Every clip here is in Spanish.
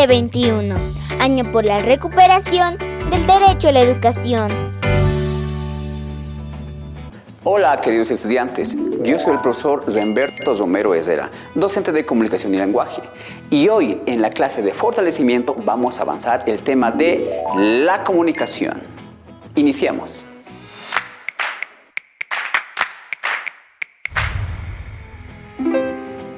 2021, año por la recuperación del derecho a la educación. Hola queridos estudiantes, yo soy el profesor Zemberto Romero Ezera, docente de Comunicación y Lenguaje, y hoy en la clase de fortalecimiento vamos a avanzar el tema de la comunicación. Iniciamos.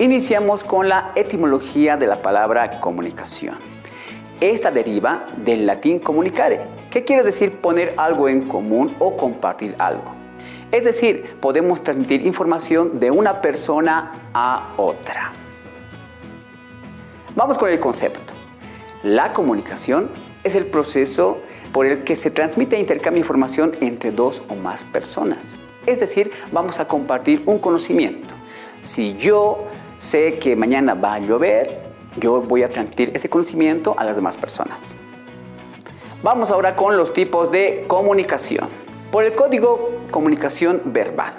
Iniciamos con la etimología de la palabra comunicación. Esta deriva del latín comunicare, que quiere decir poner algo en común o compartir algo. Es decir, podemos transmitir información de una persona a otra. Vamos con el concepto. La comunicación es el proceso por el que se transmite e intercambia información entre dos o más personas. Es decir, vamos a compartir un conocimiento. Si yo sé que mañana va a llover, yo voy a transmitir ese conocimiento a las demás personas. Vamos ahora con los tipos de comunicación. Por el código comunicación verbal.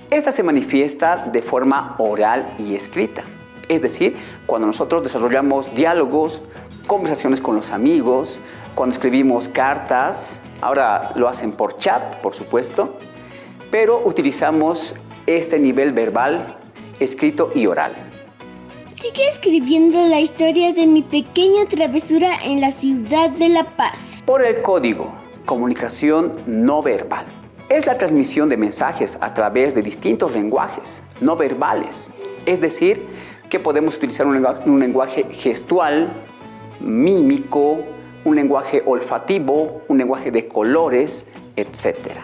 Esta se manifiesta de forma oral y escrita. Es decir, cuando nosotros desarrollamos diálogos, conversaciones con los amigos, cuando escribimos cartas, ahora lo hacen por chat, por supuesto, pero utilizamos este nivel verbal, escrito y oral. Sigue escribiendo la historia de mi pequeña travesura en la ciudad de La Paz. Por el código comunicación no verbal. Es la transmisión de mensajes a través de distintos lenguajes no verbales. Es decir, que podemos utilizar un lenguaje gestual, mímico, un lenguaje olfativo, un lenguaje de colores, etc.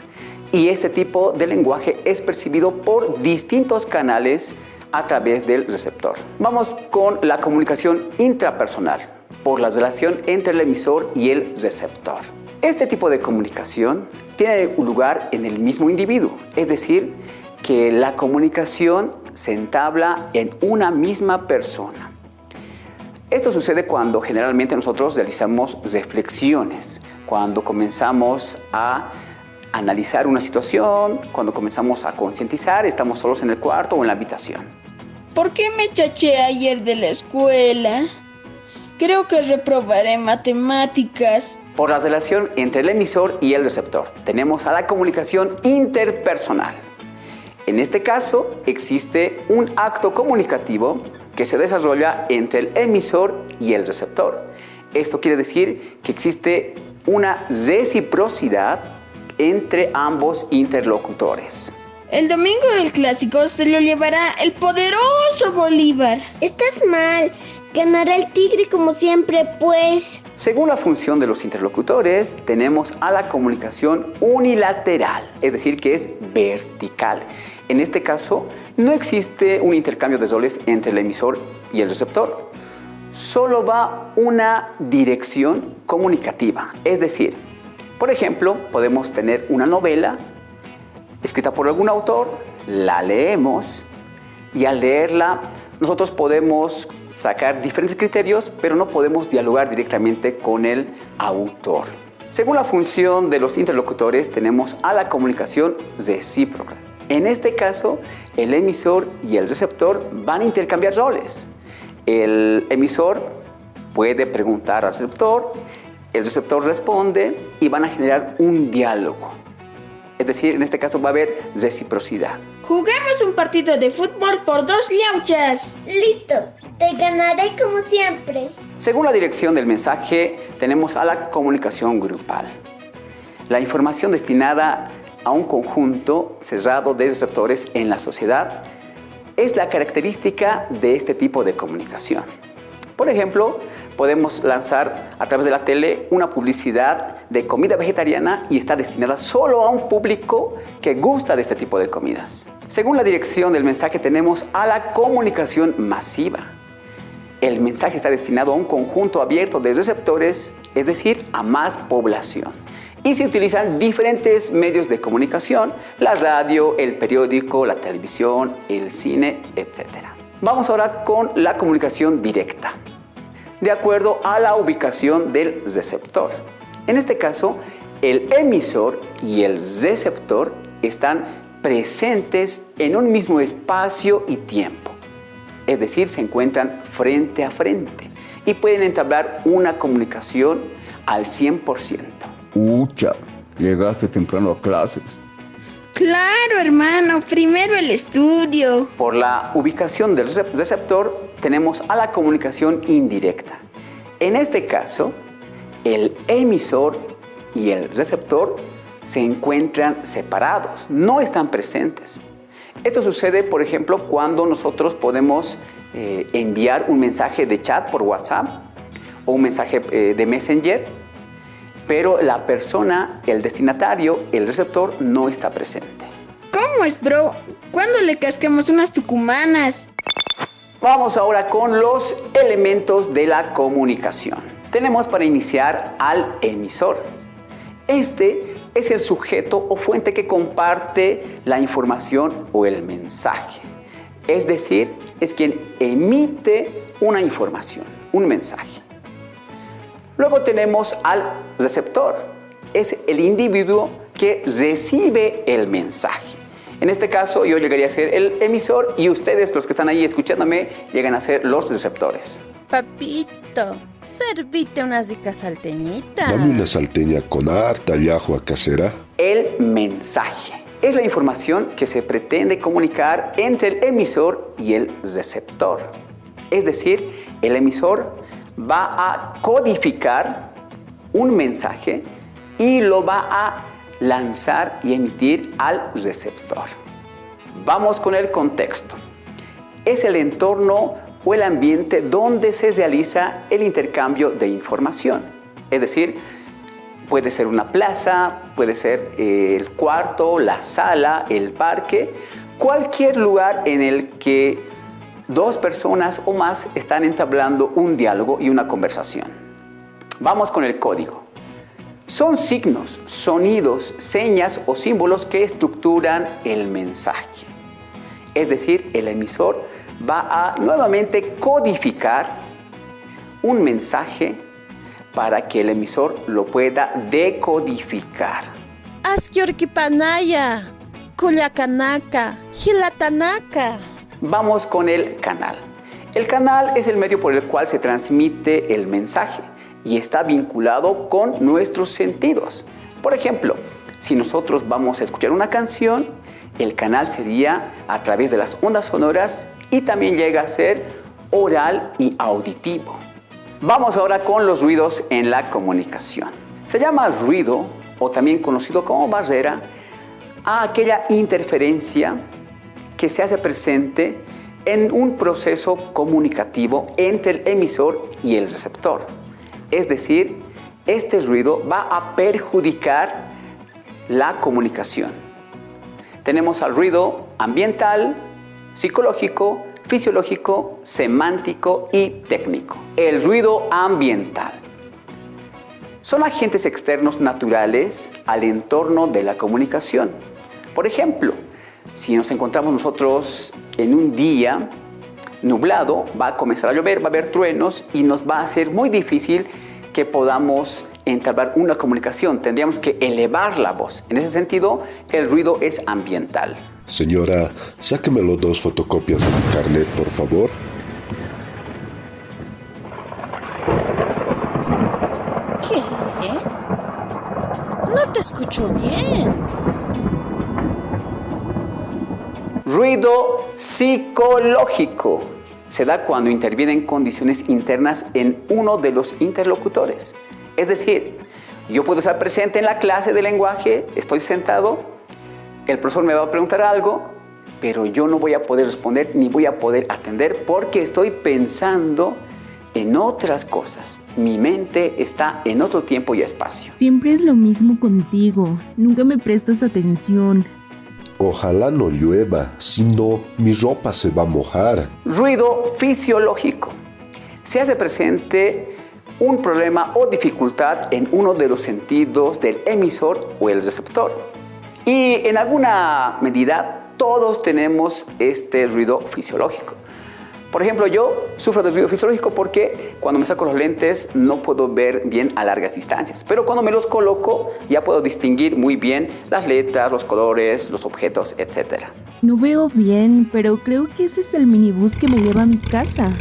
Y este tipo de lenguaje es percibido por distintos canales a través del receptor. Vamos con la comunicación intrapersonal, por la relación entre el emisor y el receptor. Este tipo de comunicación tiene un lugar en el mismo individuo, es decir, que la comunicación se entabla en una misma persona. Esto sucede cuando generalmente nosotros realizamos reflexiones, cuando comenzamos a analizar una situación, cuando comenzamos a concientizar, estamos solos en el cuarto o en la habitación. ¿Por qué me chaché ayer de la escuela? Creo que reprobaré matemáticas. Por la relación entre el emisor y el receptor, tenemos a la comunicación interpersonal. En este caso, existe un acto comunicativo que se desarrolla entre el emisor y el receptor. Esto quiere decir que existe una reciprocidad entre ambos interlocutores. El domingo del clásico se lo llevará el poderoso Bolívar. Estás mal. Ganará el Tigre como siempre, pues. Según la función de los interlocutores, tenemos a la comunicación unilateral, es decir, que es vertical. En este caso, no existe un intercambio de roles entre el emisor y el receptor. Solo va una dirección comunicativa, es decir, por ejemplo, podemos tener una novela escrita por algún autor, la leemos y al leerla nosotros podemos sacar diferentes criterios, pero no podemos dialogar directamente con el autor. Según la función de los interlocutores, tenemos a la comunicación recíproca. En este caso, el emisor y el receptor van a intercambiar roles. El emisor puede preguntar al receptor, el receptor responde y van a generar un diálogo. Es decir, en este caso va a haber reciprocidad. Juguemos un partido de fútbol por 2 llauchas. Listo, te ganaré como siempre. Según la dirección del mensaje, tenemos a la comunicación grupal. La información destinada a un conjunto cerrado de receptores en la sociedad es la característica de este tipo de comunicación. Por ejemplo, podemos lanzar a través de la tele una publicidad de comida vegetariana y está destinada solo a un público que gusta de este tipo de comidas. Según la dirección del mensaje, tenemos a la comunicación masiva. El mensaje está destinado a un conjunto abierto de receptores, es decir, a más población. Y se utilizan diferentes medios de comunicación, la radio, el periódico, la televisión, el cine, etc. Vamos ahora con la comunicación directa, de acuerdo a la ubicación del receptor. En este caso, el emisor y el receptor están presentes en un mismo espacio y tiempo. Es decir, se encuentran frente a frente. y pueden entablar una comunicación al 100%. Ucha, llegaste temprano a clases. Claro, hermano, primero el estudio. Por la ubicación del receptor tenemos a la comunicación indirecta. En este caso, el emisor y el receptor se encuentran separados, no están presentes. Esto sucede, por ejemplo, cuando nosotros podemos enviar un mensaje de chat por WhatsApp o un mensaje de Messenger, pero la persona, el destinatario, el receptor, no está presente. ¿Cómo es, bro? ¿Cuándo le cascamos unas tucumanas? Vamos ahora con los elementos de la comunicación. Tenemos para iniciar al emisor. Este es el sujeto o fuente que comparte la información o el mensaje. Es decir, es quien emite una información, un mensaje. Luego tenemos al receptor. Es el individuo que recibe el mensaje. En este caso, yo llegaría a ser el emisor y ustedes, los que están ahí escuchándome, llegan a ser los receptores. Papito, servite unas ricas salteñitas. Dame una salteña con harta llajua casera. El mensaje es la información que se pretende comunicar entre el emisor y el receptor. Es decir, el emisor va a codificar un mensaje y lo va a lanzar y emitir al receptor. Vamos con el contexto. Es el entorno o el ambiente donde se realiza el intercambio de información. Es decir, puede ser una plaza, puede ser el cuarto, la sala, el parque, cualquier lugar en el que dos personas o más están entablando un diálogo y una conversación. Vamos con el código. Son signos, sonidos, señas o símbolos que estructuran el mensaje. Es decir, el emisor va a nuevamente codificar un mensaje para que el emisor lo pueda decodificar. Asquiorquipanaya, Culiacanaka, Gilatanaka. Vamos con el canal. El canal es el medio por el cual se transmite el mensaje y está vinculado con nuestros sentidos. Por ejemplo, si nosotros vamos a escuchar una canción, el canal sería a través de las ondas sonoras y también llega a ser oral y auditivo. Vamos ahora con los ruidos en la comunicación. Se llama ruido, o también conocido como barrera, a aquella interferencia que se hace presente en un proceso comunicativo entre el emisor y el receptor. Es decir, este ruido va a perjudicar la comunicación. Tenemos al ruido ambiental, psicológico, fisiológico, semántico y técnico. El ruido ambiental. Son agentes externos naturales al entorno de la comunicación. Por ejemplo, si nos encontramos nosotros en un día nublado, va a comenzar a llover, va a haber truenos y nos va a ser muy difícil que podamos entablar una comunicación. Tendríamos que elevar la voz. En ese sentido, el ruido es ambiental. Señora, sáquemelo 2 fotocopias de mi carnet, por favor. ¿Qué? No te escucho bien. Ruido psicológico. Se da cuando intervienen condiciones internas en uno de los interlocutores. Es decir, yo puedo estar presente en la clase de lenguaje, estoy sentado, el profesor me va a preguntar algo, pero yo no voy a poder responder ni voy a poder atender porque estoy pensando en otras cosas. Mi mente está en otro tiempo y espacio. Siempre es lo mismo contigo. Nunca me prestas atención. Ojalá no llueva, si no, mi ropa se va a mojar. Ruido fisiológico. Se hace presente un problema o dificultad en uno de los sentidos del emisor o el receptor. Y en alguna medida todos tenemos este ruido fisiológico. Por ejemplo, yo sufro de ruido fisiológico porque cuando me saco los lentes no puedo ver bien a largas distancias. Pero cuando me los coloco ya puedo distinguir muy bien las letras, los colores, los objetos, etc. No veo bien, pero creo que ese es el minibús que me lleva a mi casa.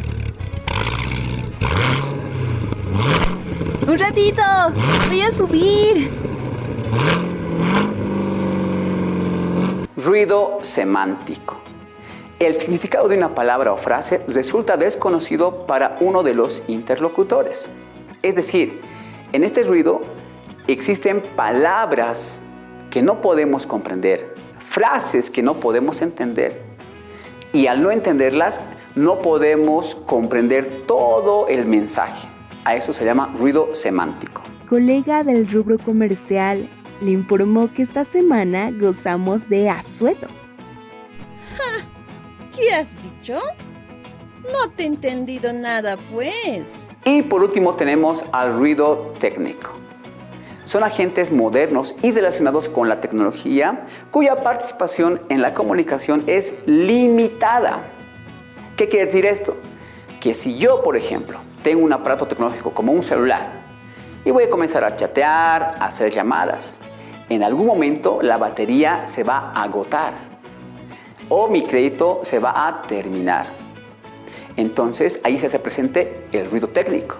¡Un ratito! ¡Voy a subir! Ruido semántico. El significado de una palabra o frase resulta desconocido para uno de los interlocutores. Es decir, en este ruido existen palabras que no podemos comprender, frases que no podemos entender. Y al no entenderlas, no podemos comprender todo el mensaje. A eso se llama ruido semántico. Colega del rubro comercial le informó que esta semana gozamos de asueto. ¿Qué has dicho? No te he entendido nada, pues. Y por último tenemos al ruido técnico. Son agentes modernos y relacionados con la tecnología cuya participación en la comunicación es limitada. ¿Qué quiere decir esto? Que si yo, por ejemplo, tengo un aparato tecnológico como un celular y voy a comenzar a chatear, a hacer llamadas, en algún momento la batería se va a agotar o mi crédito se va a terminar. Entonces ahí se hace presente el ruido técnico.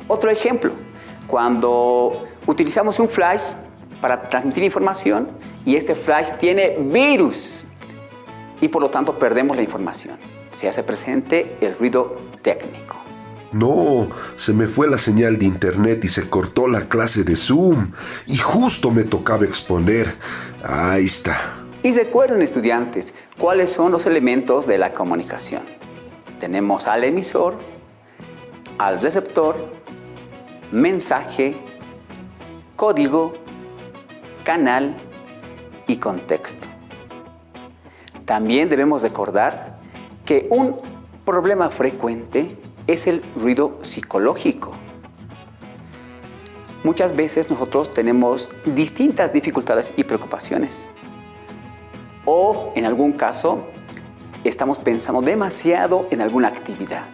Otro ejemplo, cuando utilizamos un flash para transmitir información y este flash tiene virus y por lo tanto perdemos la información. Se hace presente el ruido técnico. No, se me fue la señal de internet y se cortó la clase de Zoom. Y justo me tocaba exponer. Ahí está. Y recuerden, estudiantes, cuáles son los elementos de la comunicación. Tenemos al emisor, al receptor, mensaje, código, canal y contexto. También debemos recordar que un problema frecuente es el ruido psicológico. Muchas veces nosotros tenemos distintas dificultades y preocupaciones. O en algún caso estamos pensando demasiado en alguna actividad.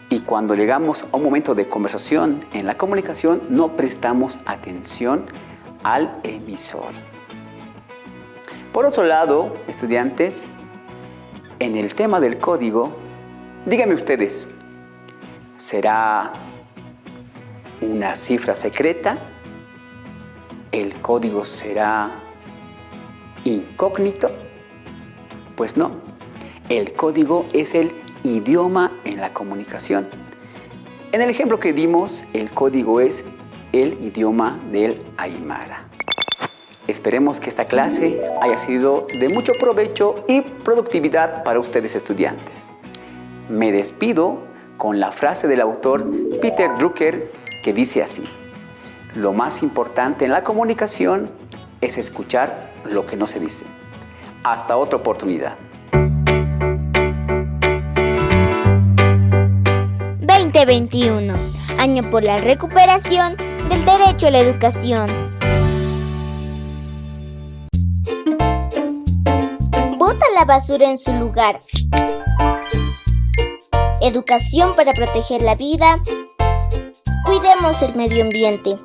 Y cuando llegamos a un momento de conversación en la comunicación, no prestamos atención al emisor. Por otro lado, estudiantes, en el tema del código, díganme ustedes, ¿será una cifra secreta? ¿El código será incógnito? Pues no, el código es el idioma en la comunicación. En el ejemplo que dimos, el código es el idioma del Aymara. Esperemos que esta clase haya sido de mucho provecho y productividad para ustedes, estudiantes. Me despido con la frase del autor Peter Drucker que dice así: lo más importante en la comunicación es escuchar lo que no se dice. Hasta otra oportunidad. 2021, año por la recuperación del derecho a la educación. Bota la basura en su lugar. Educación para proteger la vida. Cuidemos el medio ambiente.